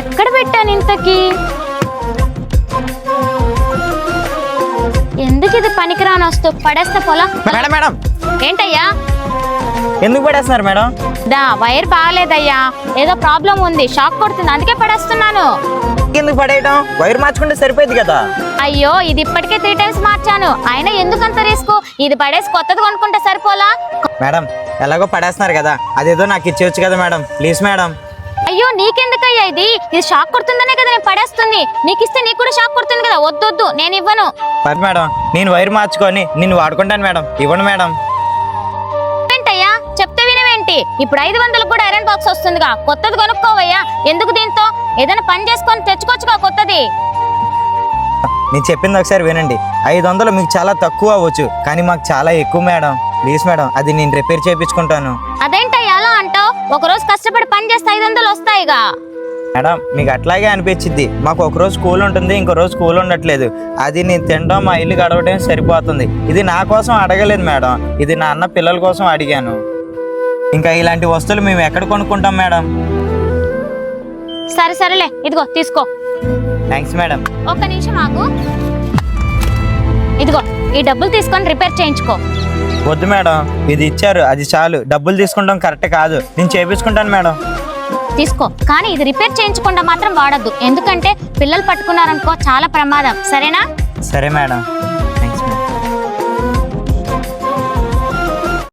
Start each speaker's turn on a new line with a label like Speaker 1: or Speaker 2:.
Speaker 1: ఎక్కడ పెట్టాను ఇంతకీ? ఎందుకు ఇది పనికిరాని వస్తూ పడేస్తా పొలం.
Speaker 2: మేడం మేడం
Speaker 1: ఏంటయ్యా?
Speaker 2: ఎందుకు పడేస్తున్నారు మేడం?
Speaker 1: వైర్ బాగాలేదయ్యా, ఏదో ప్రాబ్లం ఉంది, షాక్ కొడుతుంది, అందుకే పడేస్తున్నాను.
Speaker 2: ఎందుకు పడేయటం? వైర్ మార్చుకుంటే సరిపోయింది కదా.
Speaker 1: అయ్యో, ఇది ఇప్పటికే 3 times మార్చాను, అయినా ఎందుకంత రిస్క్? ఇది పడేసి కొత్తది కొనుక్కుంటే సరిపోలా?
Speaker 2: మేడం ఎలాగో పడేస్తున్నారు కదా, అదేదో నాకు ఇచ్చేయచ్చు కదా మేడం, ప్లీజ్ మేడం.
Speaker 1: అయ్యో, నీకెందుకయ్యా? ఇది షాక్ కొడుతుందనే కదా నేను పడేస్తుంది. నీకు ఇస్తే నీకు కూడా షాక్ కొడుతుంది కదా. వద్దు, నేను ఇవ్వను.
Speaker 2: మరి మేడం నేను వైర్ మార్చుకొని నిన్ను వాడుకుంటాను మేడం, ఇవ్వండి మేడం.
Speaker 1: ఏంటయ్యా చెప్తే వినవేంటి? ఇప్పుడు 500 కూడా ఐరన్ బాక్స్ వస్తుందిగా, కొత్తది కొనుక్కోవయ్యా. ఎందుకు దీంతో? ఏదైనా పని చేసుకొని తెచ్చుకోవచ్చుగా కొత్తది.
Speaker 2: నేను చెప్పింది ఒకసారి వినండి. 500 మీకు చాలా తక్కువ అవ్వచ్చు, కానీ మాకు చాలా ఎక్కువ మేడం. ప్లీజ్ మేడం, అది నేను రిపేర్ చేయించుకుంటాను.
Speaker 1: అదేంటయ్యా అలా అంటావు? ఒకరోజు కష్టపడి పని చేస్తే 500 వస్తాయిగా.
Speaker 2: మేడం మీకు అట్లాగే అనిపించింది. మాకు ఒక రోజు స్కూల్ ఉంటుంది, ఇంకో రోజు స్కూల్ ఉండట్లేదు. అది నేను తినడం, మా ఇల్లు గడవడం సరిపోతుంది. ఇది నా కోసం అడగలేదు మేడం, ఇది నా అన్న పిల్లల కోసం అడిగాను. ఇంకా ఇలాంటి వస్తువులు మేము ఎక్కడ కొనుక్కుంటాం మేడం?
Speaker 1: సరేలే, ఇదిగో తీసుకో.
Speaker 2: Thanks madam.
Speaker 1: ఒక్క నిమిషం ఆగు. ఇదిగో ఈ డబ్బులు తీసుకొని రిపేర్ చేయించుకో.
Speaker 2: వద్దు మేడం, ఇది ఇచ్చారు అది చాలు. డబ్బులు తీసుకుంటాం కరెక్ట్ కాదు, నేను చేయించుకుంటాను మేడం.
Speaker 1: తీసుకో, కానీ ఇది రిపేర్ చేయించకుండా మాత్రం వాడద్దు, ఎందుకంటే పిల్లలు పట్టుకున్నారనుకో చాలా ప్రమాదం. సరేనా?
Speaker 2: సరే మేడం.